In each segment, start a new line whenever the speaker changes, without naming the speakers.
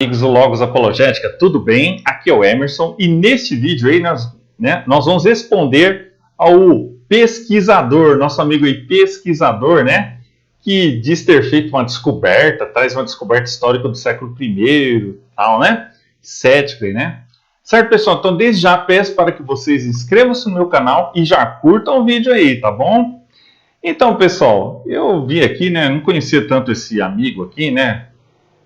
Amigos do Logos Apologética, tudo bem? Aqui é o Emerson e neste vídeo aí nós vamos responder ao pesquisador, nosso amigo aí pesquisador, né? Que diz ter feito uma descoberta, traz uma descoberta histórica do século I, tal, né? Cético aí, né? Certo, pessoal? Então desde já peço para que vocês inscrevam-se no meu canal e já curtam o vídeo aí, tá bom? Então, pessoal, eu vi aqui, né? Não conhecia tanto esse amigo aqui, né?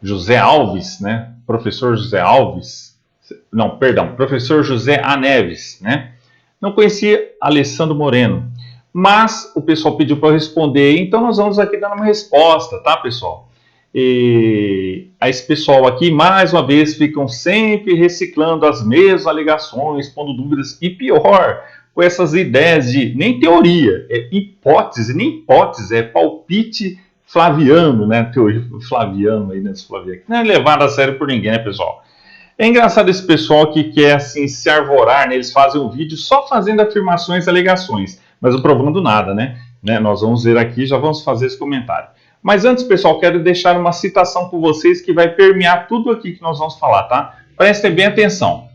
José Alves, né? Professor José Alves, não, perdão, professor José A. Neves, né? Não conhecia Alessandro Moreno, mas o pessoal pediu para eu responder, então nós vamos aqui dar uma resposta, tá, pessoal? E esse pessoal aqui, mais uma vez, ficam sempre reciclando as mesmas alegações, pondo dúvidas, e pior, com essas ideias de, nem teoria, é hipótese, nem hipótese, é palpite flaviano, né? Teoria flaviano aí, né? Não é levado a sério por ninguém, né, pessoal? É engraçado esse pessoal que quer, assim, se arvorar, né? Eles fazem um vídeo só fazendo afirmações e alegações, mas não provando nada, né? Nós vamos ver aqui, já vamos fazer esse comentário. Mas antes, pessoal, quero deixar uma citação com vocês que vai permear tudo aqui que nós vamos falar, tá? Prestem bem atenção.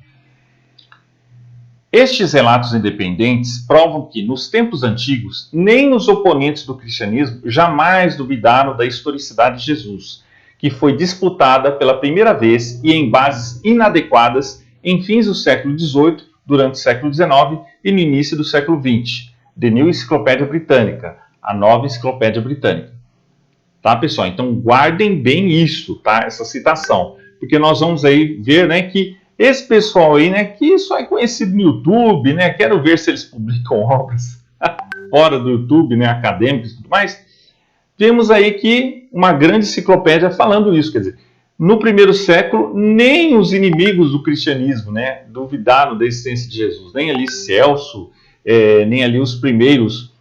Estes relatos independentes provam que, nos tempos antigos, nem os oponentes do cristianismo jamais duvidaram da historicidade de Jesus, que foi disputada pela primeira vez e em bases inadequadas em fins do século XVIII, durante o século XIX e no início do século XX. The New Encyclopedia Britannica, a nova enciclopédia britânica. Tá, pessoal? Então guardem bem isso, tá? Essa citação, porque nós vamos aí ver, né, que esse pessoal aí, né, que só é conhecido no YouTube, né, quero ver se eles publicam obras fora do YouTube, né, acadêmicas e tudo mais. Temos aí que uma grande enciclopédia falando isso, quer dizer, no primeiro século, nem os inimigos do cristianismo, né, duvidaram da existência de Jesus, nem ali Celso, nem ali os primeiros,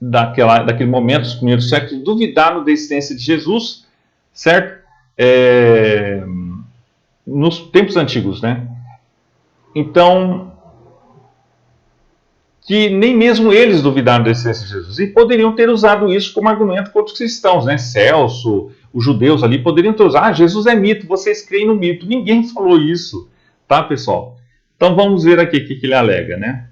daquele momento, os primeiros séculos, duvidaram da existência de Jesus, certo? Nos tempos antigos, né? Então, que nem mesmo eles duvidaram da existência de Jesus e poderiam ter usado isso como argumento contra os cristãos, né? Celso, os judeus ali poderiam ter usado, Jesus é mito, vocês creem no mito. Ninguém falou isso, tá, pessoal? Então vamos ver aqui o que ele alega, né?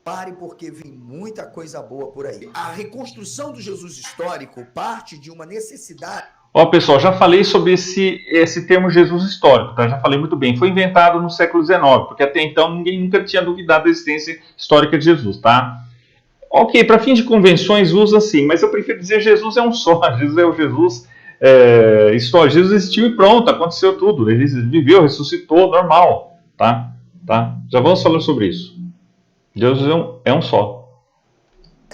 Pare, porque vem muita coisa boa por aí. A reconstrução do Jesus histórico parte de uma necessidade.
Ó, pessoal, já falei sobre esse termo Jesus histórico, tá? Já falei muito bem. Foi inventado no século XIX, porque até então ninguém nunca tinha duvidado da existência histórica de Jesus, tá? Ok, para fim de convenções usa sim, mas eu prefiro dizer Jesus é um só. Jesus é o Jesus histórico. Jesus existiu e pronto, aconteceu tudo. Ele viveu, ressuscitou, normal, tá? Já vamos falar sobre isso. Jesus é um só.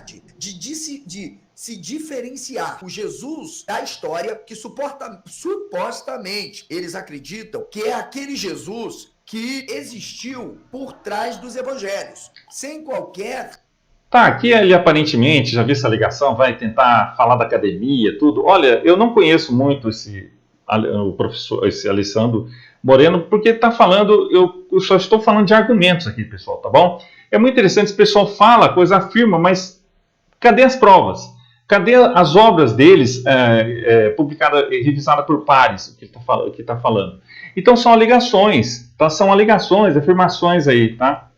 De se diferenciar o Jesus da história que supostamente eles acreditam que é aquele Jesus que existiu por trás dos evangelhos, sem qualquer...
Tá, aqui ele aparentemente, já vi essa ligação, vai tentar falar da academia, tudo. Olha, eu não conheço muito o professor, esse Alessandro Moreno, porque está falando, eu só estou falando de argumentos aqui, pessoal, tá bom? É muito interessante, esse pessoal fala, coisa afirma, mas cadê as provas? Cadê as obras deles publicadas, revisadas por pares, o que está falando? Então são alegações, tá? São alegações, afirmações aí, tá?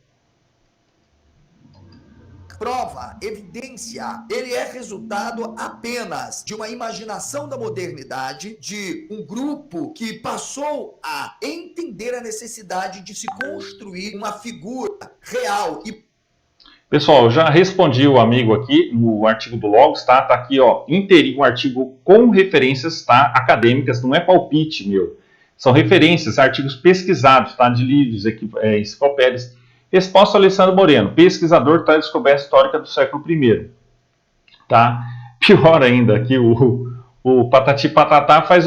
Prova, evidência, ele é resultado apenas de uma imaginação da modernidade, de um grupo que passou a entender a necessidade de se construir uma figura real e...
Pessoal, eu já respondi o amigo aqui no artigo do Logos, tá? Tá aqui, ó, inteirinho, um artigo com referências, tá? Acadêmicas, não é palpite, meu. São referências, artigos pesquisados, tá? De livros, enciclopédias. Resposta Alessandro Moreno, pesquisador da descoberta histórica do século I. Tá? Pior ainda, aqui o Patati Patatá faz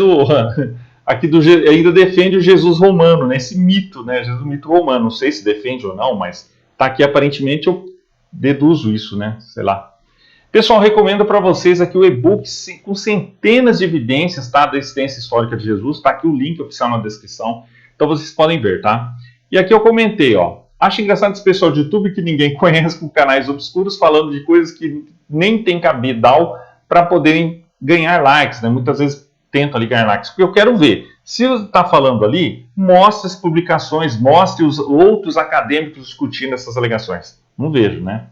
aqui ainda defende o Jesus romano, né? Esse mito, né? Jesus mito romano. Não sei se defende ou não, mas tá aqui aparentemente eu deduzo isso, né? Sei lá. Pessoal, recomendo para vocês aqui o e-book com centenas de evidências, tá? Da existência histórica de Jesus. Tá aqui o link oficial na descrição. Então vocês podem ver, tá? E aqui eu comentei, ó. Acho engraçado esse pessoal de YouTube que ninguém conhece, com canais obscuros, falando de coisas que nem tem cabidal para poderem ganhar likes, né? Muitas vezes tento ligar likes? Porque eu quero ver. Se está falando ali, mostre as publicações, mostre os outros acadêmicos discutindo essas alegações. Não vejo, né?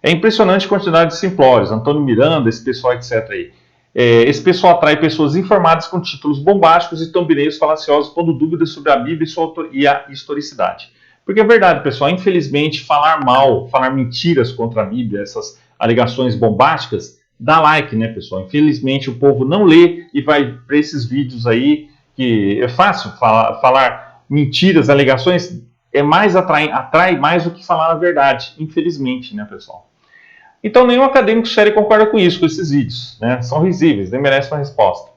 É impressionante a quantidade de simplórios. Antônio Miranda, esse pessoal, etc. aí. Esse pessoal atrai pessoas informadas com títulos bombásticos e thumbnails falaciosos, pondo dúvidas sobre a Bíblia e a historicidade. Porque é verdade, pessoal, infelizmente, falar mal, falar mentiras contra a Bíblia, essas alegações bombásticas, dá like, né, pessoal? Infelizmente, o povo não lê e vai para esses vídeos aí, que é fácil falar mentiras, alegações, atrai mais do que falar a verdade, infelizmente, né, pessoal? Então, nenhum acadêmico sério concorda com isso, com esses vídeos, né? São risíveis, nem merecem uma resposta,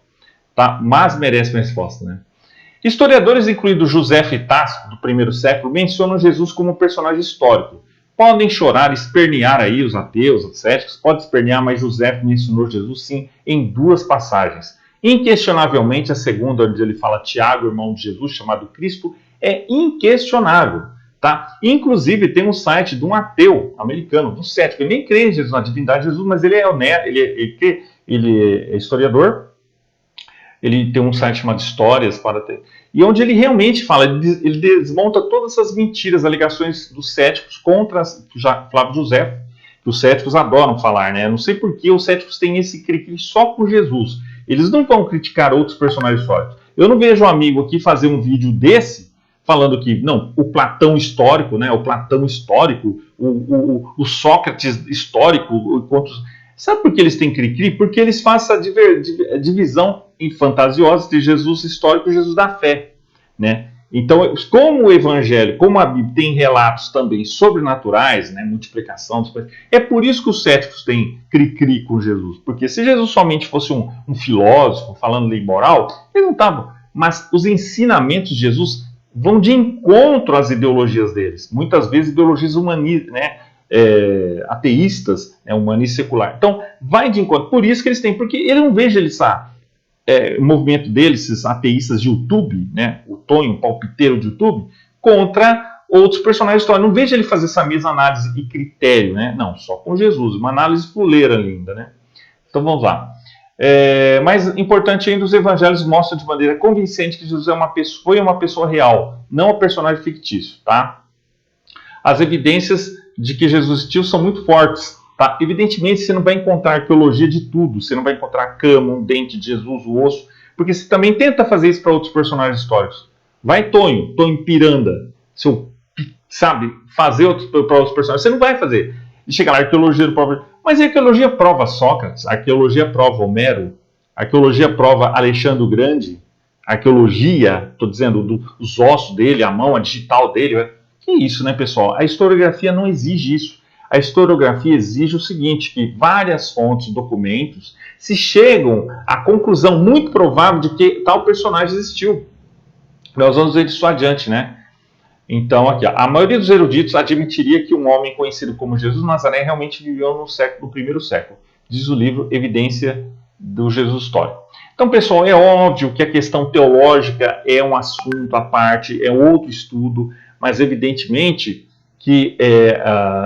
tá? Mas merecem uma resposta, né? Historiadores, incluindo José Tácito, do primeiro século, mencionam Jesus como um personagem histórico. Podem chorar, espernear aí os ateus, os céticos, pode espernear, mas José mencionou Jesus, sim, em 2 passagens. Inquestionavelmente, a segunda, onde ele fala Tiago, irmão de Jesus, chamado Cristo, é inquestionável. Tá? Inclusive, tem um site de um ateu americano, de um cético. Ele nem crê em Jesus, na divindade de Jesus, mas ele é historiador. Ele tem um site chamado Histórias para ter. E onde ele realmente fala, ele desmonta todas essas mentiras, alegações dos céticos contra Flávio José, que os céticos adoram falar, né? Eu não sei por que os céticos têm esse cri-cri só com Jesus. Eles não vão criticar outros personagens históricos. Eu não vejo um amigo aqui fazer um vídeo desse falando que, não, o Platão histórico, né, o Platão histórico, o Sócrates histórico, sabe por que eles têm cri-cri? Porque eles fazem essa divisão fantasiosa entre Jesus histórico e Jesus da fé, né? Então, como o Evangelho, como a Bíblia tem relatos também sobrenaturais, né, multiplicação, é por isso que os céticos têm cri-cri com Jesus, porque se Jesus somente fosse um filósofo falando lei moral, ele não estava. Mas os ensinamentos de Jesus vão de encontro às ideologias deles. Muitas vezes ideologias humanistas, né, ateístas, né, humanista secular. Então, vai de encontro. Por isso que eles têm, porque eu não vejo eles, o movimento deles, esses ateístas de YouTube, né, o Tonho, o palpiteiro de YouTube, contra outros personagens históricos. Não vejo ele fazer essa mesma análise e critério, né? Não, só com Jesus. Uma análise fuleira linda, né? Então, vamos lá. Mais importante ainda, os evangelhos mostram de maneira convincente que Jesus foi uma pessoa real, não um personagem fictício, tá? As evidências de que Jesus existiu são muito fortes, tá? Evidentemente, você não vai encontrar arqueologia de tudo, você não vai encontrar a cama, um dente de Jesus, o osso, porque você também tenta fazer isso para outros personagens históricos. Vai Tonho Piranda, sabe, fazer para outros personagens, você não vai fazer. E chega lá, arqueologia do próprio... Mas a arqueologia prova Sócrates, a arqueologia prova Homero, a arqueologia prova Alexandre o Grande, a arqueologia, estou dizendo, os ossos dele, a mão, a digital dele. Que isso, né, pessoal? A historiografia não exige isso. A historiografia exige o seguinte, que várias fontes, documentos, se chegam à conclusão muito provável de que tal personagem existiu. Nós vamos ver isso adiante, né? Então, aqui, a maioria dos eruditos admitiria que um homem conhecido como Jesus Nazaré realmente viveu no primeiro século. Diz o livro Evidência do Jesus Histórico. Então, pessoal, é óbvio que a questão teológica é um assunto à parte, é outro estudo, mas evidentemente que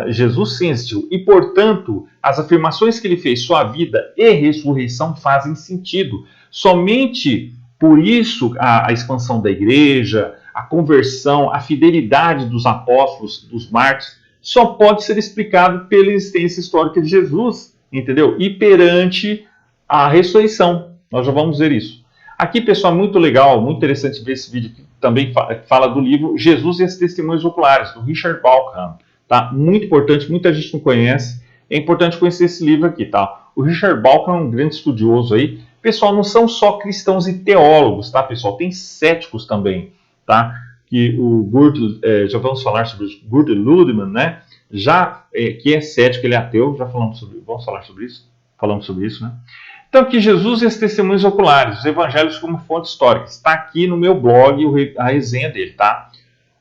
Jesus sim existiu. E, portanto, as afirmações que ele fez, sua vida e ressurreição, fazem sentido. Somente por isso a expansão da igreja, a conversão, a fidelidade dos apóstolos, dos mártires, só pode ser explicado pela existência histórica de Jesus, entendeu? E perante a ressurreição. Nós já vamos ver isso. Aqui, pessoal, muito legal, muito interessante ver esse vídeo que também fala do livro Jesus e as Testemunhas Oculares, do Richard Bauckham. Tá? Muito importante, muita gente não conhece. É importante conhecer esse livro aqui, tá? O Richard Bauckham é um grande estudioso aí. Pessoal, não são só cristãos e teólogos, tá, pessoal? Tem céticos também. Tá? Que o já vamos falar sobre isso, Gerd Ludemann, né? Que é cético, ele é ateu, vamos falar sobre isso, falamos sobre isso, né? Então, aqui Jesus e as Testemunhas Oculares, os Evangelhos como fonte histórica, está aqui no meu blog a resenha dele, tá?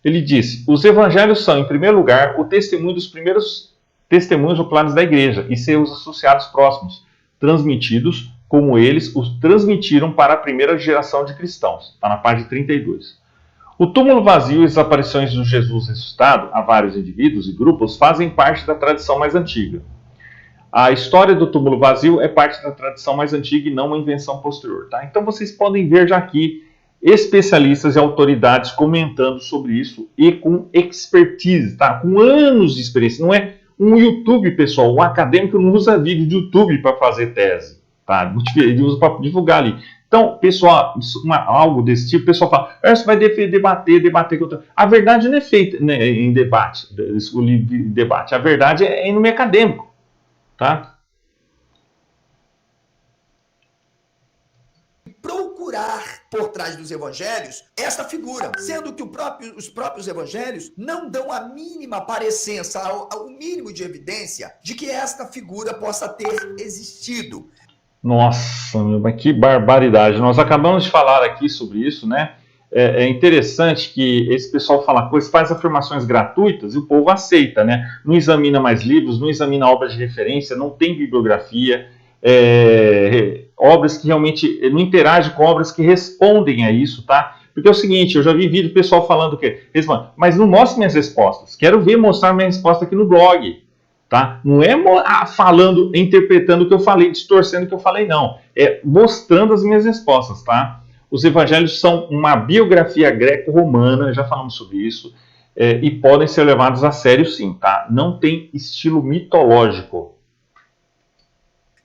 Ele disse: os Evangelhos são, em primeiro lugar, o testemunho dos primeiros testemunhos oculares da Igreja e seus associados próximos, transmitidos como eles os transmitiram para a primeira geração de cristãos. Está na página 32. O túmulo vazio e as aparições de Jesus ressuscitado a vários indivíduos e grupos fazem parte da tradição mais antiga. A história do túmulo vazio é parte da tradição mais antiga e não uma invenção posterior. Tá? Então vocês podem ver já aqui especialistas e autoridades comentando sobre isso e com expertise, tá? Com anos de experiência. Não é um YouTube, pessoal. Um acadêmico não usa vídeo de YouTube para fazer tese. Tá? Ele usa para divulgar ali. Então, pessoal, algo desse tipo, o pessoal fala, você vai debater. A verdade não é feita, né, em debate, debate. A verdade é no meio acadêmico. Tá?
Procurar por trás dos evangelhos esta figura, sendo que os próprios evangelhos não dão a mínima parecença, o mínimo de evidência de que esta figura possa ter existido.
Nossa, mas que barbaridade. Nós acabamos de falar aqui sobre isso, né? É interessante que esse pessoal fala coisas, faz afirmações gratuitas e o povo aceita, né? Não examina mais livros, não examina obras de referência, não tem bibliografia, obras que realmente não interagem com obras que respondem a isso, tá? Porque é o seguinte, eu já vi vídeo do pessoal falando que, mas não mostre minhas respostas, quero ver mostrar minha resposta aqui no blog. Tá? Não é falando, interpretando o que eu falei, distorcendo o que eu falei, não. É mostrando as minhas respostas, tá? Os evangelhos são uma biografia greco-romana, já falamos sobre isso, e podem ser levados a sério sim, tá? Não tem estilo mitológico.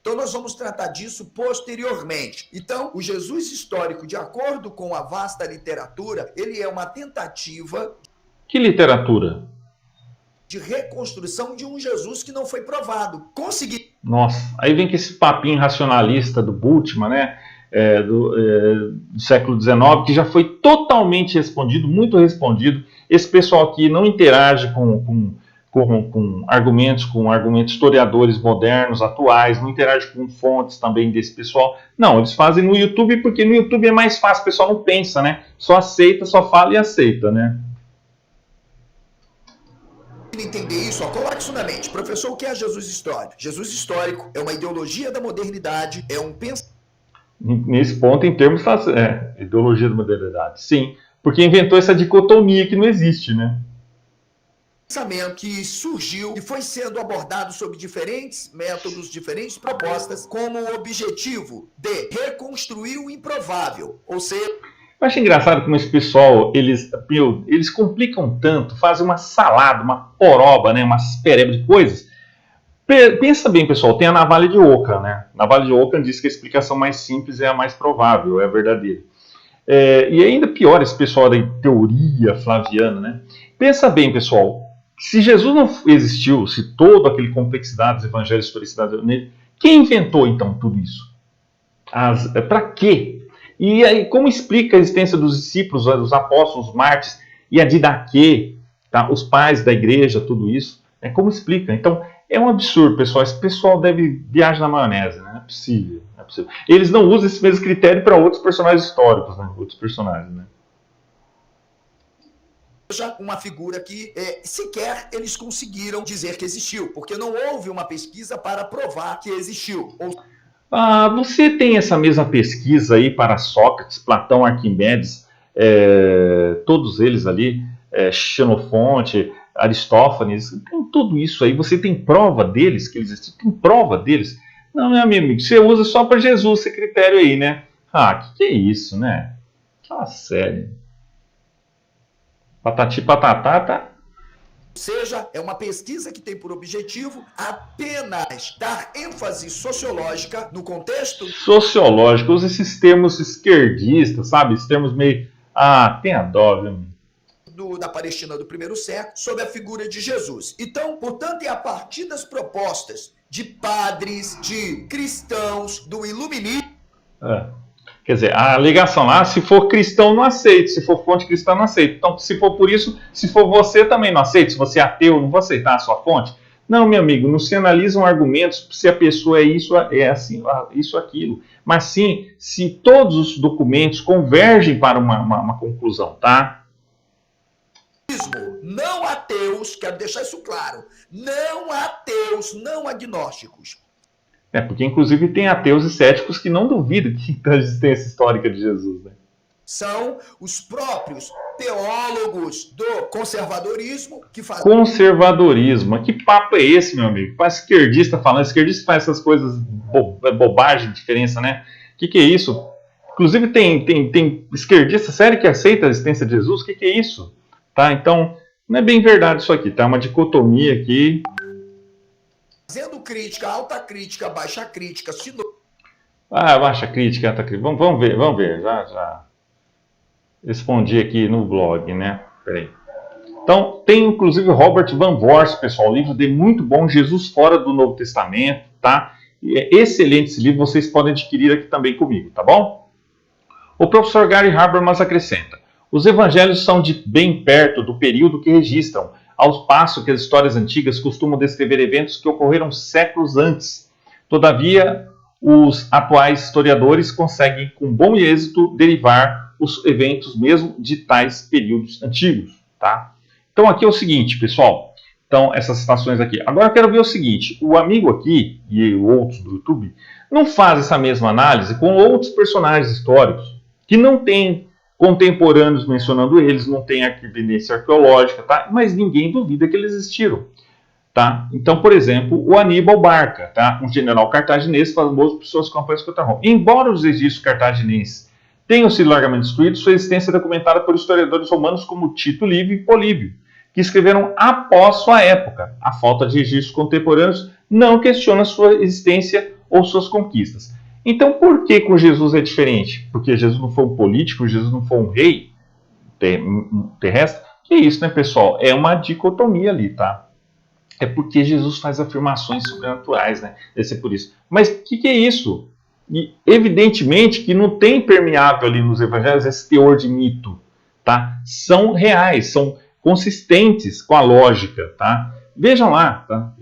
Então nós vamos tratar disso posteriormente. Então, o Jesus histórico, de acordo com a vasta literatura, ele é uma tentativa...
Que literatura?
De reconstrução de um Jesus que não foi provado. Consegui.
Nossa, aí vem que esse papinho racionalista do Bultmann, né, do século XIX, que já foi totalmente respondido, muito respondido. Esse pessoal aqui não interage com argumentos historiadores modernos, atuais, não interage com fontes também desse pessoal. Não, eles fazem no YouTube porque no YouTube é mais fácil, o pessoal não pensa, né? Só aceita, só fala e aceita, né?
Entender isso, coloque isso na mente. Professor, o que é Jesus histórico? Jesus histórico é uma ideologia da modernidade, é um pensamento.
Nesse ponto, em termos, ideologia da modernidade, sim, porque inventou essa dicotomia que não existe, né?
Pensamento que surgiu e foi sendo abordado sob diferentes métodos, diferentes propostas, como o objetivo de reconstruir o improvável, ou seja...
Eu acho engraçado como esse pessoal, eles complicam tanto, fazem uma salada, uma poroba, né, uma pereba de coisas. Pensa bem, pessoal, tem a navalha de Ockham, né? A navalha de Ockham diz que a explicação mais simples é a mais provável, é a verdadeira. E ainda pior esse pessoal da teoria flaviana, né? Pensa bem, pessoal, se Jesus não existiu, se toda aquela complexidade dos evangelhos historicidade nele, quem inventou então tudo isso? Para quê? E aí, como explica a existência dos discípulos, dos apóstolos, os mártires e a Didaquê, tá? Os pais da igreja, tudo isso? Como explica? Então, é um absurdo, pessoal. Esse pessoal deve viajar na maionese, né? Não é possível, não é possível. Eles não usam esse mesmo critério para outros personagens históricos, né? Outros personagens, né?
Uma figura que sequer eles conseguiram dizer que existiu, porque não houve uma pesquisa para provar que existiu.
Você tem essa mesma pesquisa aí para Sócrates, Platão, Arquimedes, todos eles ali, Xenofonte, Aristófanes, tem tudo isso aí. Você tem prova deles que eles existem? Tem prova deles? Não, meu amigo, você usa só para Jesus esse critério aí, né? Que é isso, né? Fala sério. Patati patatá, tá?
Ou seja, é uma pesquisa que tem por objetivo apenas dar ênfase sociológica no contexto...
Sociológico, usa esses termos esquerdistas, sabe? Esses termos meio... tenha dó, viu?
Da Palestina do primeiro século, sob a figura de Jesus. Então, portanto, é a partir das propostas de padres, de cristãos, do iluminismo...
Quer dizer, a alegação lá, se for cristão, não aceito. Se for fonte cristã, não aceito. Então, se for por isso, se for você, também não aceito. Se você é ateu, não vou aceitar a sua fonte. Não, meu amigo, não se analisam argumentos se a pessoa é isso, é assim, isso, aquilo. Mas sim, se todos os documentos convergem para uma conclusão, tá?
Não ateus, quero deixar isso claro, não ateus, não agnósticos.
Porque inclusive tem ateus e céticos que não duvidam da existência histórica de Jesus, né?
São os próprios teólogos do conservadorismo que fazem...
Conservadorismo. Que papo é esse, meu amigo? Para esquerdista falando, esquerdista faz essas coisas, bobagem, diferença, né? Que é isso? Inclusive tem esquerdista sério que aceita a existência de Jesus? Que é isso? Tá? Então, não é bem verdade isso aqui, tá? Uma dicotomia aqui.
Fazendo crítica, alta crítica, baixa crítica,
baixa crítica, alta crítica. Vamos ver. Já respondi aqui no blog, né? Peraí. Então, tem inclusive Robert Van Voorst, pessoal, o livro dele muito bom, Jesus Fora do Novo Testamento, tá? E é excelente esse livro, vocês podem adquirir aqui também comigo, tá bom? O professor Gary Habermas acrescenta: os evangelhos são de bem perto do período que registram, ao passo que as histórias antigas costumam descrever eventos que ocorreram séculos antes. Todavia, os atuais historiadores conseguem, com bom êxito, derivar os eventos mesmo de tais períodos antigos, tá? Então aqui é o seguinte, pessoal. Então, essas citações aqui. Agora eu quero ver o seguinte. O amigo aqui, e outros do YouTube, não faz essa mesma análise com outros personagens históricos, que não tem contemporâneos mencionando eles, não tem evidência arqueológica, tá? Mas ninguém duvida que eles existiram. Tá? Então, por exemplo, o Aníbal Barca, tá? Um general cartaginês famoso por suas campanhas contra Roma. Embora os registros cartaginenses tenham sido largamente destruídos, sua existência é documentada por historiadores romanos como Tito Livio e Políbio, que escreveram após sua época. A falta de registros contemporâneos não questiona sua existência ou suas conquistas. Então, por que com Jesus é diferente? Porque Jesus não foi um político, Jesus não foi um rei terrestre? Que isso, né, pessoal? É uma dicotomia ali, tá? É porque Jesus faz afirmações sobrenaturais, né? Deve ser por isso. Mas o que é isso? E, evidentemente que não tem permeável ali nos evangelhos esse teor de mito, tá? São reais, são consistentes com a lógica, tá? Vejam lá, tá?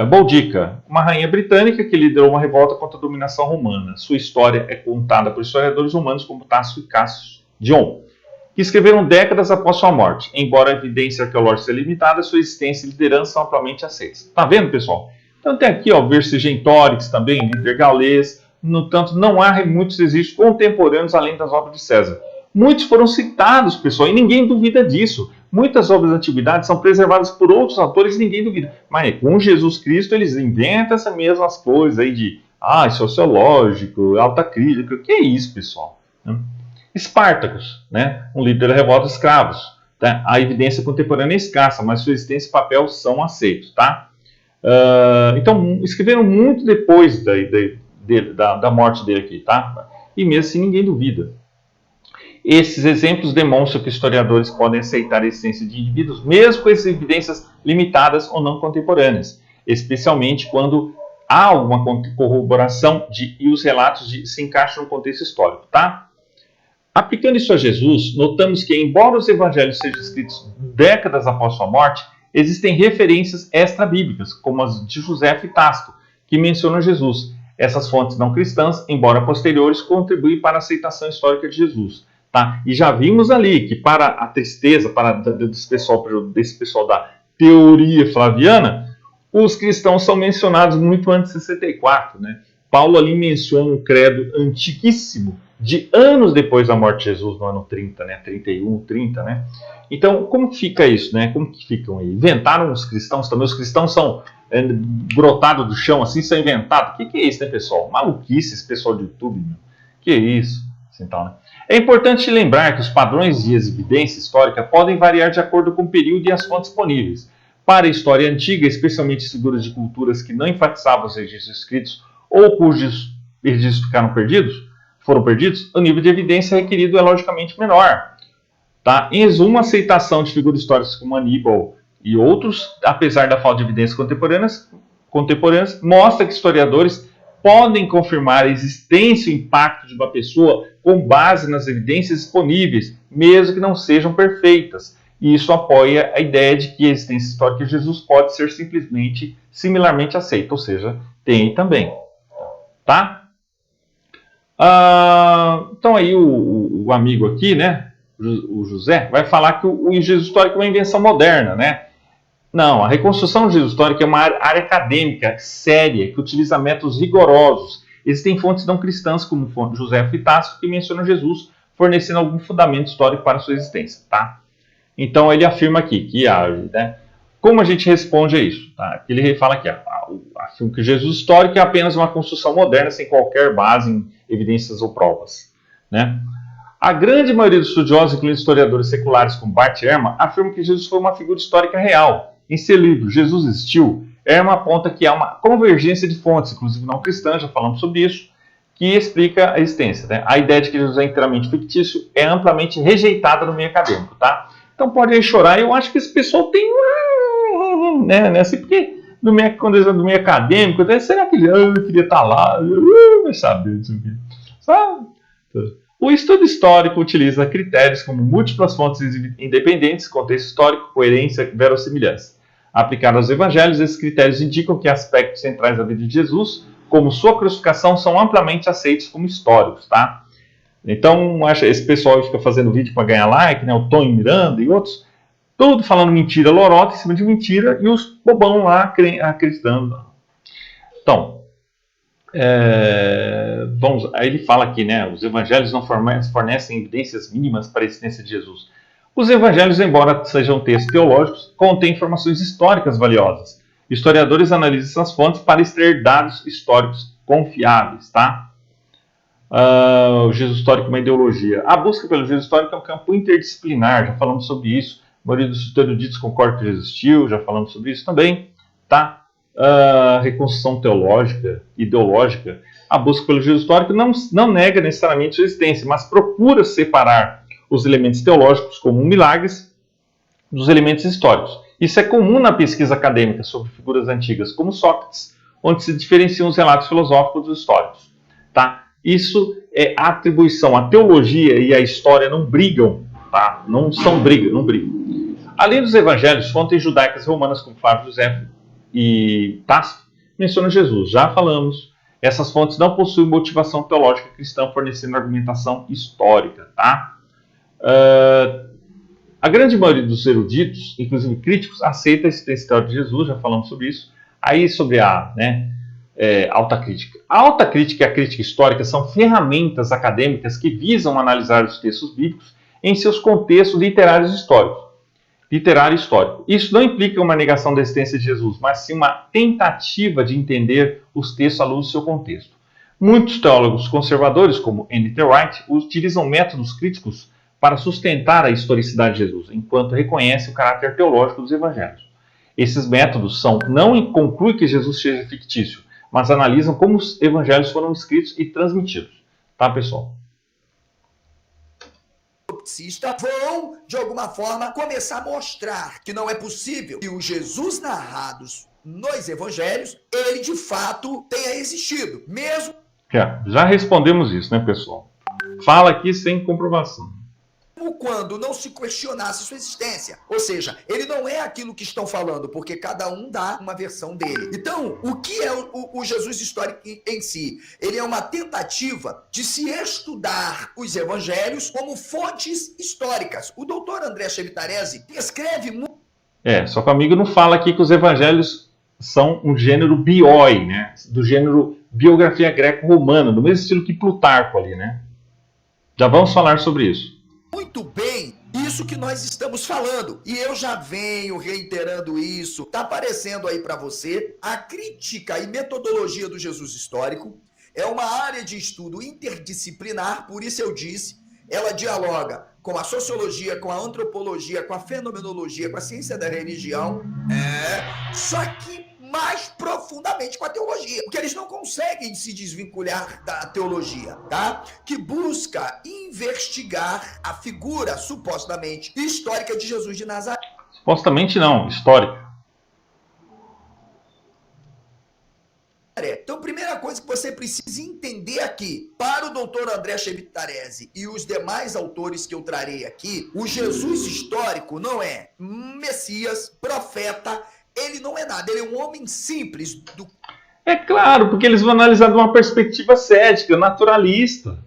Boudica, uma rainha britânica que liderou uma revolta contra a dominação romana. Sua história é contada por historiadores romanos como Tácito e Cássio Dion, que escreveram décadas após sua morte. Embora a evidência arqueológica seja limitada, sua existência e liderança são amplamente aceitas. Tá vendo, pessoal? Então tem aqui, ó, Vercingetorix também, líder galês. No tanto, não há muitos registros contemporâneos além das obras de César. Muitos foram citados, pessoal, e ninguém duvida disso. Muitas obras da antiguidade são preservadas por outros autores e ninguém duvida. Mas com Jesus Cristo eles inventam essas mesmas coisas aí de sociológico, alta crítica. Que é isso, pessoal? Espartacus, né? Um líder da revolta de escravos. Tá? A evidência contemporânea é escassa, mas sua existência e papel são aceitos. Tá? Então, escreveram muito depois da morte dele aqui. Tá? E mesmo assim ninguém duvida. Esses exemplos demonstram que historiadores podem aceitar a existência de indivíduos, mesmo com essas evidências limitadas ou não contemporâneas, especialmente quando há alguma corroboração e os relatos se encaixam no contexto histórico. Tá? Aplicando isso a Jesus, notamos que, embora os evangelhos sejam escritos décadas após sua morte, existem referências extra-bíblicas, como as de José e Tácito, que mencionam Jesus. Essas fontes não cristãs, embora posteriores, contribuem para a aceitação histórica de Jesus. Tá? E já vimos ali que, para a tristeza desse pessoal da teoria flaviana, os cristãos são mencionados muito antes de 64. Né? Paulo ali menciona um credo antiquíssimo, de anos depois da morte de Jesus, no ano 30, né? 31, 30, né? Então, como fica isso, né? Como que ficam aí? Inventaram os cristãos também? Os cristãos são brotados do chão, assim, são inventados? O que é isso, né, pessoal? Maluquice esse pessoal do YouTube, meu. Que é isso? Assim, então, né? É importante lembrar que os padrões de evidência histórica podem variar de acordo com o período e as fontes disponíveis. Para a história antiga, especialmente figuras de culturas que não enfatizavam os registros escritos ou cujos registros foram perdidos, o nível de evidência requerido é logicamente menor. Tá? Em resumo, a aceitação de figuras históricas como Aníbal e outros, apesar da falta de evidências contemporâneas, mostra que historiadores podem confirmar a existência e o impacto de uma pessoa com base nas evidências disponíveis, mesmo que não sejam perfeitas. E isso apoia a ideia de que a existência histórica de Jesus pode ser simplesmente similarmente aceita, ou seja, tem também. Tá? Então aí o amigo aqui, né, o José, vai falar que o Jesus histórico é uma invenção moderna, né? Não, a reconstrução do Jesus histórico é uma área acadêmica séria, que utiliza métodos rigorosos Existem fontes não cristãs, como Joséfo e Tácito, que mencionam Jesus, fornecendo algum fundamento histórico para a sua existência. Tá? Então ele afirma aqui que né? Como a gente responde a isso? Tá? Ele fala aqui, afirma que Jesus histórico é apenas uma construção moderna sem qualquer base em evidências ou provas. Né? A grande maioria dos estudiosos, incluindo historiadores seculares como Bart Ehrman, afirmam que Jesus foi uma figura histórica real. Em seu livro Jesus Existiu, Ehrman aponta que há uma convergência de fontes, inclusive não cristãs, já falamos sobre isso, que explica a existência. Né? A ideia de que Jesus é inteiramente fictício é amplamente rejeitada no meio acadêmico. Tá? Então pode aí chorar, eu acho que esse pessoal tem né, assim, porque quando eles do meio acadêmico, será que ele queria estar lá? Vai saber disso aqui. Sabe? O estudo histórico utiliza critérios como múltiplas fontes independentes, contexto histórico, coerência e verossimilhança. Aplicado aos evangelhos, esses critérios indicam que aspectos centrais da vida de Jesus, como sua crucificação, são amplamente aceitos como históricos. Tá? Então, esse pessoal fica fazendo vídeo para ganhar like, né? O Tony Miranda e outros, tudo falando mentira lorota em cima de mentira, e os bobão lá acreditando. Então, aí ele fala aqui, né? Os evangelhos não fornecem evidências mínimas para a existência de Jesus. Os evangelhos, embora sejam textos teológicos, contêm informações históricas valiosas. Historiadores analisam essas fontes para extrair dados históricos confiáveis, tá? O Jesus histórico é uma ideologia. A busca pelo Jesus histórico é um campo interdisciplinar, já falamos sobre isso. A maioria dos eruditos concorda que Jesus existiu, já falamos sobre isso também, tá? Reconstrução teológica, ideológica, a busca pelo Jesus histórico não nega necessariamente sua existência, mas procura separar os elementos teológicos como milagres dos elementos históricos. Isso é comum na pesquisa acadêmica sobre figuras antigas, como Sócrates, onde se diferenciam os relatos filosóficos dos históricos. Tá? Isso é atribuição. A teologia e a história não brigam, tá? Não brigam. Além dos evangelhos, fontes judaicas romanas como Flávio José e Tácito mencionam Jesus. Já falamos, essas fontes não possuem motivação teológica cristã, fornecendo argumentação histórica. Tá? A grande maioria dos eruditos, inclusive críticos, aceita a existência teórica de Jesus, já falamos sobre isso. Aí sobre a alta crítica. A alta crítica e a crítica histórica são ferramentas acadêmicas que visam analisar os textos bíblicos em seus contextos literários históricos. Literário histórico. Isso não implica uma negação da existência de Jesus, mas sim uma tentativa de entender os textos à luz do seu contexto. Muitos teólogos conservadores, como N.T. Wright, utilizam métodos críticos para sustentar a historicidade de Jesus, enquanto reconhecem o caráter teológico dos evangelhos. Esses métodos não concluem que Jesus seja fictício, mas analisam como os evangelhos foram escritos e transmitidos. Tá, pessoal?
Vão, de alguma forma, começar a mostrar que não é possível que os Jesus narrados nos evangelhos, ele de fato tenha existido, mesmo...
Já respondemos isso, né, pessoal? Fala aqui sem comprovação.
Quando não se questionasse sua existência. Ou seja, ele não é aquilo que estão falando, porque cada um dá uma versão dele. Então, o que é o Jesus histórico em si? Ele é uma tentativa de se estudar os evangelhos como fontes históricas. O doutor André Chevitarese escreve muito...
Só que o amigo não fala aqui que os evangelhos são um gênero bioi, né? Do gênero biografia greco-romana, do mesmo estilo que Plutarco ali, né? Já vamos falar sobre isso.
Muito bem, isso que nós estamos falando. E eu já venho reiterando isso. Está aparecendo aí para você. A crítica e metodologia do Jesus histórico é uma área de estudo interdisciplinar, por isso eu disse, ela dialoga com a sociologia, com a antropologia, com a fenomenologia, com a ciência da religião. Só que mais profundamente com a teologia, porque eles não conseguem se desvincular da teologia, tá? Que busca investigar a figura supostamente histórica de Jesus de Nazaré.
Supostamente não, histórica.
Então, primeira coisa que você precisa entender aqui, para o doutor André Chevitarese e os demais autores que eu trarei aqui, o Jesus histórico não é Messias, profeta, ele não é nada, ele é um homem simples.
É claro, porque eles vão analisar de uma perspectiva cética, naturalista,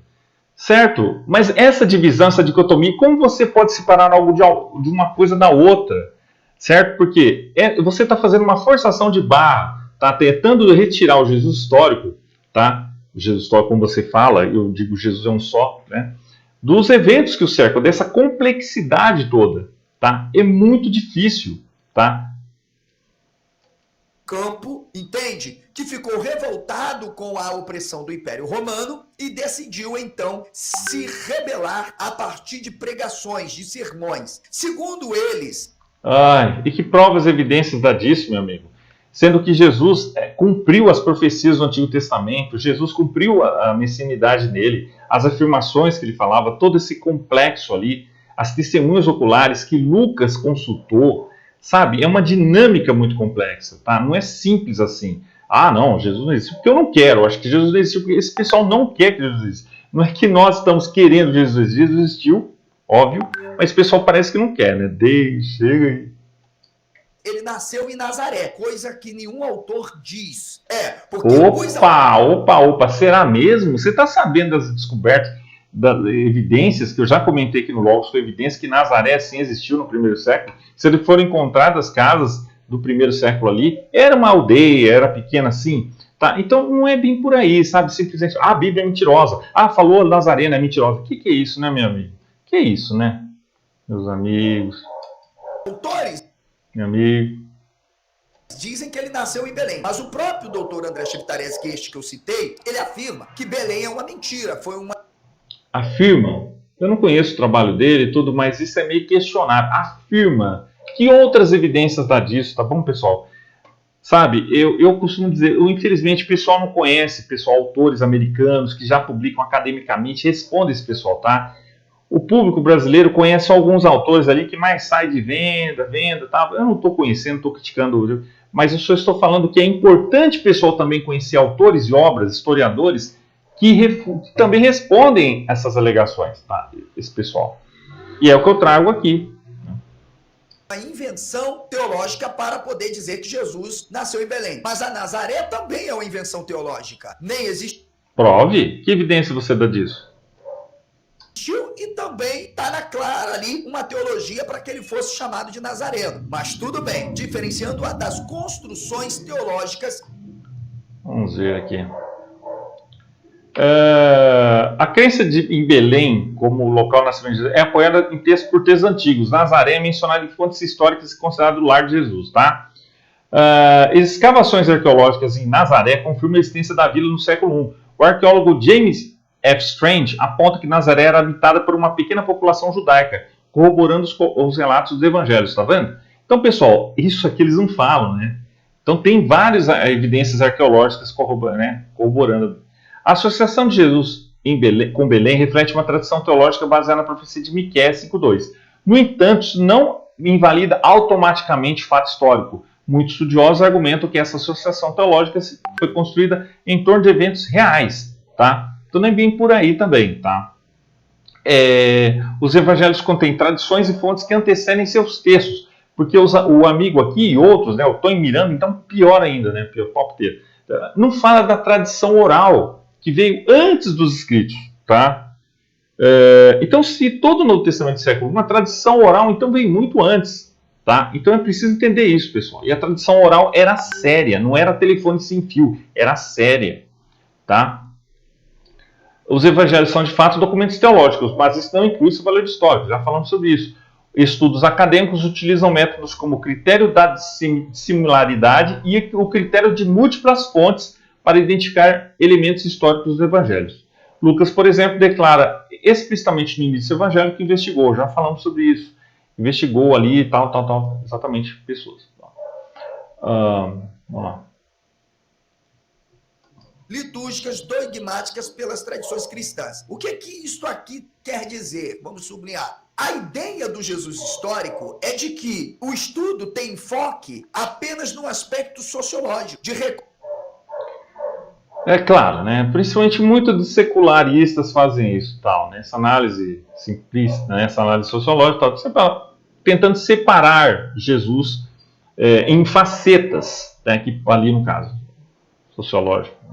certo? Mas essa divisão, essa dicotomia, como você pode separar algo de uma coisa da outra, certo? Porque você está fazendo uma forçação de barra, tá? Tentando retirar o Jesus histórico, tá? Jesus histórico, como você fala, eu digo Jesus é um só, né? Dos eventos que o cercam, dessa complexidade toda, tá? É muito difícil, tá?
Campo, entende? Que ficou revoltado com a opressão do Império Romano e decidiu então se rebelar a partir de pregações, de sermões. Segundo eles,
Ai, e que provas e evidências dá disso, meu amigo? Sendo que Jesus cumpriu as profecias do Antigo Testamento, Jesus cumpriu a messianidade dele, as afirmações que ele falava, todo esse complexo ali, as testemunhas oculares que Lucas consultou, sabe? É uma dinâmica muito complexa, tá? Não é simples assim. Ah, não, Jesus não existe porque eu não quero. Eu acho que Jesus não existiu porque esse pessoal não quer que Jesus exista. Não é que nós estamos querendo que Jesus exista. Jesus existiu, óbvio, mas o pessoal parece que não quer, né? Chega aí.
ele nasceu em Nazaré, coisa que nenhum autor diz. Porque
Opa, será mesmo? Você está sabendo das descobertas, das evidências, que eu já comentei aqui no Logos, com evidência que Nazaré sim existiu no primeiro século? Se foram encontradas casas do primeiro século ali, era uma aldeia, era pequena assim, tá? Então não é bem por aí, sabe? Simplesmente, a Bíblia é mentirosa. Falou Nazarena é mentirosa. O que é isso, né, meu amigo? Que é isso, né? Meus amigos.
Autores
Meu amigo.
dizem que ele nasceu em Belém, mas o próprio doutor André Chevtarese, que este que eu citei, ele afirma que Belém é uma mentira, foi uma...
Afirma, eu não conheço o trabalho dele e tudo, mas isso é meio questionável. Afirma. Que outras evidências dá disso, tá bom, pessoal? Sabe, eu costumo dizer, infelizmente o pessoal não conhece, pessoal, autores americanos que já publicam academicamente, responde esse pessoal, tá? O público brasileiro conhece alguns autores ali que mais sai de venda, tá? Eu não estou conhecendo, estou criticando, mas eu só estou falando que é importante o pessoal também conhecer autores e obras, historiadores, que também respondem essas alegações, tá? Esse pessoal. E é o que eu trago aqui.
Uma invenção teológica para poder dizer que Jesus nasceu em Belém. Mas a Nazaré também é uma invenção teológica. Nem existe.
Prove. Que evidência você dá disso?
E também está na clara ali uma teologia para que ele fosse chamado de Nazareno. Mas tudo bem, diferenciando-a das construções teológicas.
Vamos ver aqui. A crença em Belém como local de nascimento de Jesus é apoiada em textos por textos antigos. Nazaré é mencionado em fontes históricas e considerado o lar de Jesus, tá? Escavações arqueológicas em Nazaré confirmam a existência da vila no século I. O arqueólogo James F. Strange aponta que Nazaré era habitada por uma pequena população judaica, corroborando os relatos dos evangelhos, tá vendo? Então, pessoal, isso aqui eles não falam, né? Então tem várias evidências arqueológicas corroborando. A associação de Jesus com Belém reflete uma tradição teológica baseada na profecia de Miqueias 5:2. No entanto, isso não invalida automaticamente o fato histórico. Muitos estudiosos argumentam que essa associação teológica foi construída em torno de eventos reais, tá? Então nem bem por aí também, tá? Os evangelhos contêm tradições e fontes que antecedem seus textos, porque o amigo aqui e outros, né, o Tony Miranda, então pior ainda, né, não fala da tradição oral que veio antes dos escritos, tá? Então, se todo o Novo Testamento do século I, uma tradição oral, então veio muito antes, tá? Então é preciso entender isso, pessoal. E a tradição oral era séria, não era telefone sem fio, era séria, tá? Os evangelhos são, de fato, documentos teológicos, mas isso não inclui seu valor histórico, já falamos sobre isso. Estudos acadêmicos utilizam métodos como o critério da similaridade e o critério de múltiplas fontes para identificar elementos históricos dos evangelhos. Lucas, por exemplo, declara explicitamente no início do evangelho que investigou, já falamos sobre isso, investigou ali tal, exatamente pessoas. Vamos lá.
Litúrgicas dogmáticas pelas tradições cristãs. O que é que isso aqui quer dizer? Vamos sublinhar. A ideia do Jesus histórico é de que o estudo tem enfoque apenas no aspecto sociológico, de
É claro, né? Principalmente muitos dos secularistas fazem isso, tal, né? Essa análise simplista, né? Essa análise sociológica, tal, tentando separar Jesus em facetas, né? Que, ali no caso sociológico.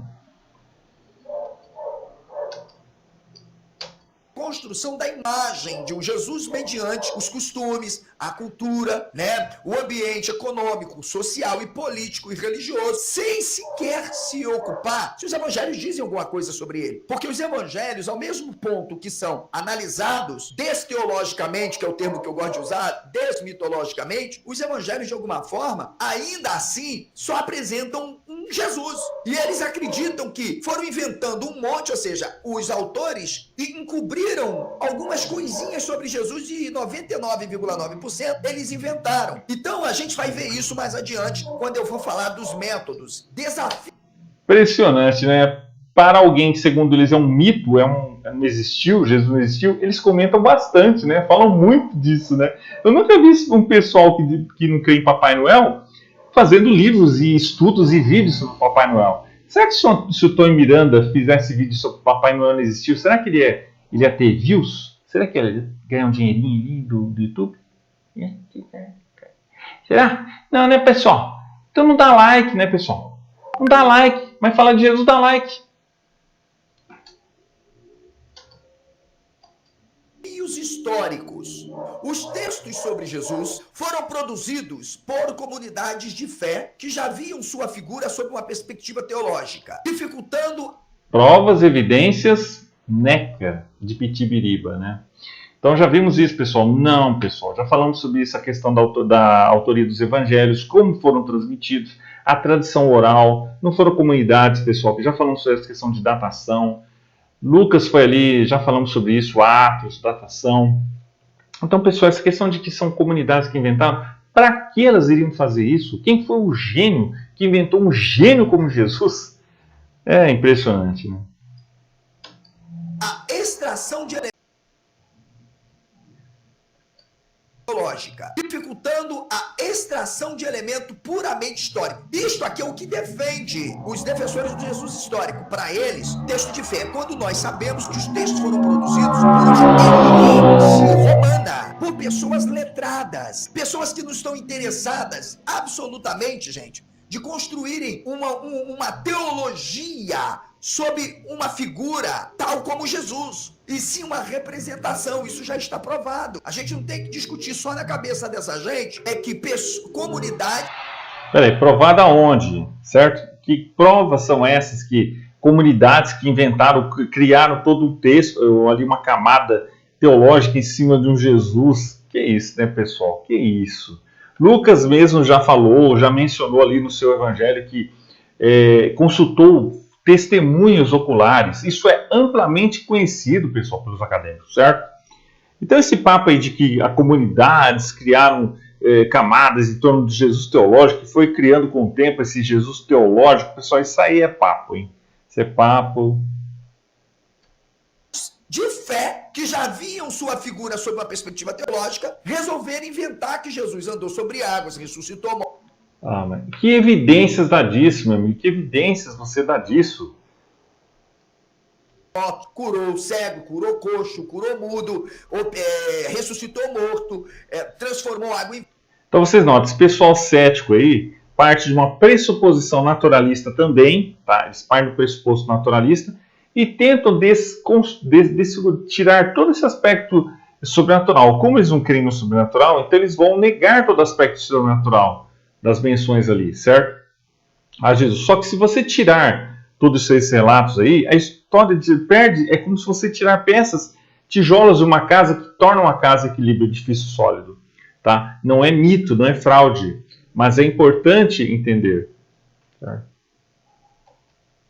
construção da imagem de um Jesus mediante os costumes, a cultura, né, o ambiente econômico, social e político e religioso, sem sequer se ocupar se os evangelhos dizem alguma coisa sobre ele. Porque os evangelhos, ao mesmo ponto que são analisados desteologicamente, que é o termo que eu gosto de usar, desmitologicamente, os evangelhos, de alguma forma, ainda assim, só apresentam um Jesus. E eles acreditam que foram inventando um monte, ou seja, os autores encobriram algumas coisinhas sobre Jesus e 99,9% eles inventaram. Então a gente vai ver isso mais adiante quando eu for falar dos métodos. Desafio.
Impressionante, né? Para alguém que, segundo eles, é um mito, não existiu, Jesus não existiu, eles comentam bastante, né? Falam muito disso, né? Eu nunca vi um pessoal que não crê em Papai Noel fazendo livros e estudos e vídeos sobre Papai Noel. Será que se o Tony Miranda fizesse vídeo sobre Papai Noel não existiu, será que ele ia ter views? Será que ele ia ganhar um dinheirinho ali do YouTube? Será? Não, né, pessoal? Então não dá like, né, pessoal? Não dá like, mas falar de Jesus dá like.
E os históricos. Os textos sobre Jesus foram produzidos por comunidades de fé que já viam sua figura sob uma perspectiva teológica, dificultando
provas, evidências, neca de Pitibiriba, né? Então já vimos isso, pessoal. Não, pessoal, já falamos sobre isso, a questão da autoria dos evangelhos, como foram transmitidos, a tradição oral, não foram comunidades, pessoal, que já falamos sobre essa questão de datação. Lucas foi ali, já falamos sobre isso, Atos, datação. Então, pessoal, essa questão de que são comunidades que inventaram, para que elas iriam fazer isso? Quem foi o gênio que inventou um gênio como Jesus? É impressionante, né?
A extração de lógica, dificultando a extração de elemento puramente histórico. Isto aqui é o que defende os defensores do Jesus histórico. Para eles, texto de fé, quando nós sabemos que os textos foram produzidos por elite romana, por pessoas letradas, pessoas que não estão interessadas absolutamente, gente, de construírem uma teologia sobre uma figura tal como Jesus, e sim uma representação. Isso já está provado. A gente não tem que discutir só na cabeça dessa gente, é que comunidade...
Peraí, provado aonde? Certo? Que provas são essas que comunidades que inventaram, criaram todo o texto, ali uma camada teológica em cima de um Jesus? Que isso, né, pessoal? Que isso? Lucas mesmo já falou, já mencionou ali no seu evangelho que consultou testemunhos oculares. Isso é amplamente conhecido, pessoal, pelos acadêmicos, certo? Então esse papo aí de que as comunidades criaram camadas em torno de Jesus teológico, que foi criando com o tempo esse Jesus teológico, pessoal, isso aí é papo, hein? Isso é papo...
de fé, que já viam sua figura sob uma perspectiva teológica, resolveram inventar que Jesus andou sobre águas, ressuscitou...
Ah, mas que evidências dá disso, meu amigo? Que evidências você dá disso?
Curou cego, curou coxo, curou mudo, ressuscitou morto, transformou água em...
Então vocês notam, esse pessoal cético aí parte de uma pressuposição naturalista também, tá? Eles partem do pressuposto naturalista e tentam tirar todo esse aspecto sobrenatural. Como eles não creem no sobrenatural, então eles vão negar todo o aspecto sobrenatural das menções ali, certo? A Jesus. Só que se você tirar todos esses relatos aí, a história perde, é como se você tirar peças, tijolos de uma casa que tornam a casa equilíbrio, edifício sólido. Tá? Não é mito, não é fraude, mas é importante entender. Certo?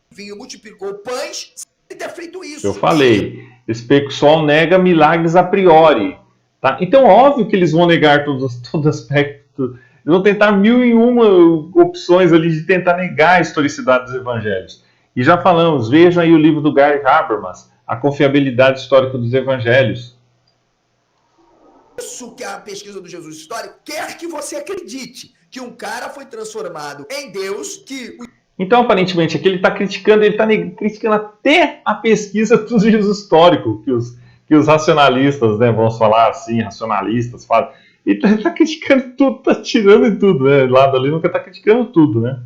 Vinho multiplicou pães sem ter feito isso.
Eu falei, esse pessoal nega milagres a priori. Tá? Então, óbvio que eles vão negar todo aspecto. Eles vão tentar 1001 opções ali de tentar negar a historicidade dos evangelhos. E já falamos, vejam aí o livro do Gary Habermas, A Confiabilidade Histórica dos Evangelhos.
Isso que a pesquisa do Jesus histórico quer que você acredite, que um cara foi transformado em Deus, que...
Então, aparentemente, aqui ele está criticando até a pesquisa do Jesus histórico, que os racionalistas, né, vamos falar assim, racionalistas, falam. Ele está criticando tudo, está tirando em tudo, né? O lado ali nunca está criticando tudo, né?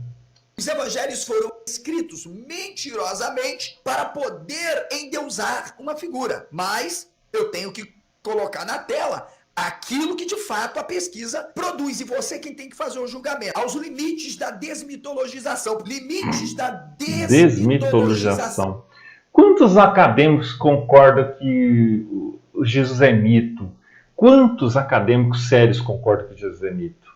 Os evangelhos foram escritos mentirosamente para poder endeusar uma figura, mas Eu tenho que colocar na tela aquilo que de fato a pesquisa produz. E você quem tem que fazer o julgamento. Aos limites da desmitologização. Limites da desmitologização.
Quantos acadêmicos concordam que o Jesus é mito? Quantos acadêmicos sérios concordam que Jesus é mito?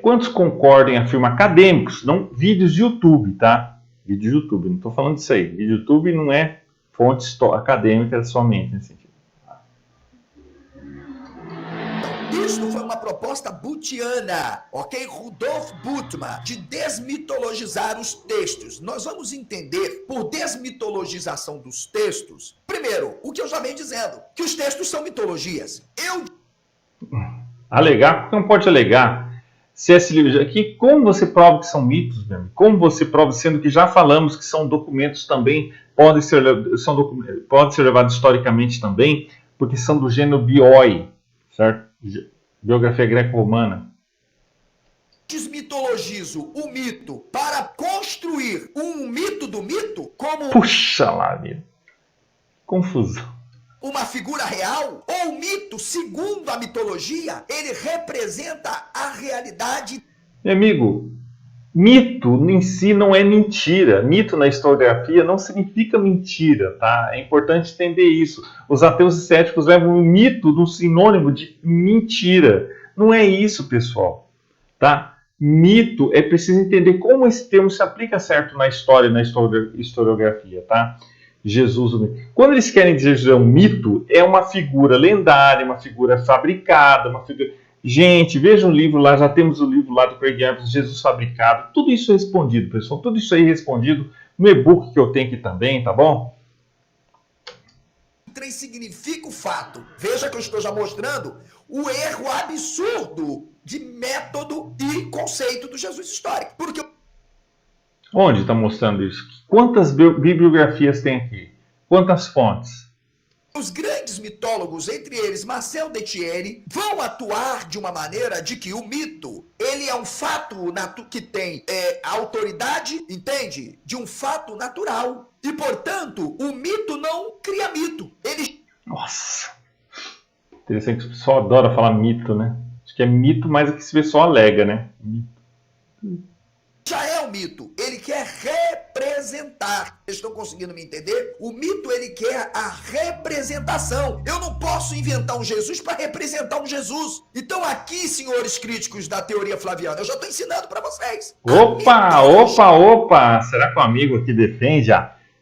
Quantos concordam e afirmam acadêmicos, não vídeos de YouTube, tá? Vídeo de YouTube, não estou falando disso aí. Vídeo de YouTube não é fonte acadêmica somente nesse sentido.
Isso foi uma proposta bootiana, ok? Rudolf Bultmann, de desmitologizar os textos. Nós vamos entender, por desmitologização dos textos, primeiro, o que eu já venho dizendo, que os textos são mitologias.
Alegar? Porque não pode alegar. Se esse livro aqui, como você prova que são mitos, meu amigo? Como você prova, sendo que já falamos que são documentos também, podem ser levados historicamente também, porque são do gênero bioi, certo? Biografia greco-romana.
Desmitologizo o mito para construir um mito do mito como...
Puxa lá, vida. Confusão.
Uma figura real, ou mito, segundo a mitologia, ele representa a realidade.
Meu amigo, mito em si não é mentira. Mito na historiografia não significa mentira, tá? É importante entender isso. Os ateus e céticos levam o mito do sinônimo de mentira. Não é isso, pessoal, tá? Mito, é preciso entender como esse termo se aplica certo na história, na historiografia, tá? Jesus, quando eles querem dizer Jesus é um mito, é uma figura lendária, uma figura fabricada, uma figura... Gente, veja um livro lá, já temos o livro lá do Craig Evans, Jesus Fabricado, tudo isso é respondido, pessoal, tudo isso aí é respondido no e-book que eu tenho aqui também, tá bom?
Significa o fato. Veja que eu estou já mostrando o erro absurdo de método e conceito do Jesus histórico. Porque
onde está mostrando isso? Quantas bibliografias tem aqui? Quantas fontes?
Os grandes mitólogos, entre eles Marcel de Thiene, vão atuar de uma maneira de que o mito, ele é um fato que tem autoridade, entende? De um fato natural. E, portanto, o mito não cria mito. Ele...
Nossa! Interessante que o pessoal adora falar mito, né? Acho que é mito, mas é que esse pessoal alega, né? Mito.
Já é um mito. Ele quer representar. Vocês estão conseguindo me entender? O mito, ele quer a representação. Eu não posso inventar um Jesus para representar um Jesus. Então aqui, senhores críticos da teoria flaviana, eu já estou ensinando para vocês.
Opa! Será que o amigo aqui defende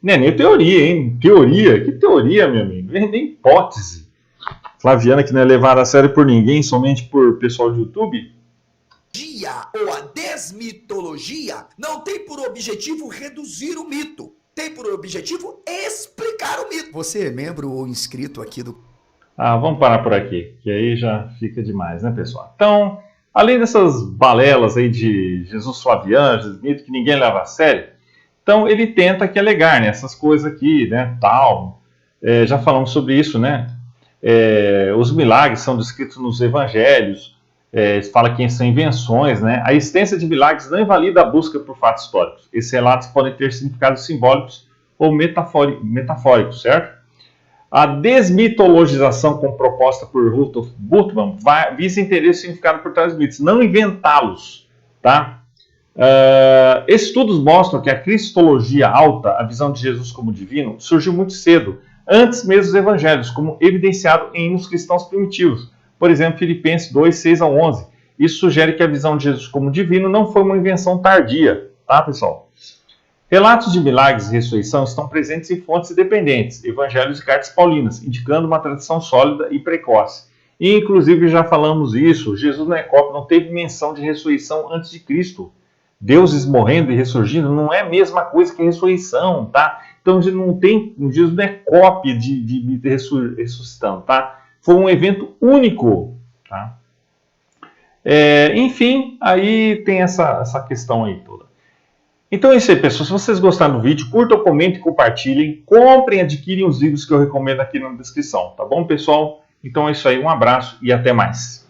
não é nem teoria, hein? Teoria? Que teoria, meu amigo? Não é nem hipótese. Flaviana que não é levada a sério por ninguém, somente por pessoal de YouTube.
Ou a desmitologia não tem por objetivo reduzir o mito, tem por objetivo explicar o mito. Você é membro ou inscrito aqui do...
Vamos parar por aqui, que aí já fica demais, né, pessoal? Então, além dessas balelas aí de Jesus Flaviano, mito que ninguém leva a sério, então ele tenta aqui alegar, né, essas coisas aqui, né, tal, já falamos sobre isso, né, os milagres são descritos nos evangelhos, fala que são invenções, né? A existência de milagres não invalida a busca por fatos históricos. Esses relatos podem ter significados simbólicos ou metafóricos, certo? A desmitologização, como proposta por Rudolf Bultmann, visa entender o significado por trás dos mitos, não inventá-los, tá? Estudos mostram que a cristologia alta, a visão de Jesus como divino, surgiu muito cedo, antes mesmo dos evangelhos, como evidenciado em hinos cristãos primitivos. Por exemplo, Filipenses 2, 6 a 11. Isso sugere que a visão de Jesus como divino não foi uma invenção tardia, tá, pessoal? Relatos de milagres e ressurreição estão presentes em fontes independentes, evangelhos e cartas paulinas, indicando uma tradição sólida e precoce. E, inclusive, já falamos isso, Jesus não é cópia, não teve menção de ressurreição antes de Cristo. Deuses morrendo e ressurgindo não é a mesma coisa que ressurreição, tá? Então, Jesus não é cópia de ressuscitando, tá? Foi um evento único, tá? Enfim, aí tem essa questão aí toda. Então é isso aí, pessoal. Se vocês gostaram do vídeo, curtam, comentem, compartilhem, comprem, adquirem os livros que eu recomendo aqui na descrição, tá bom, pessoal? Então é isso aí, um abraço e até mais.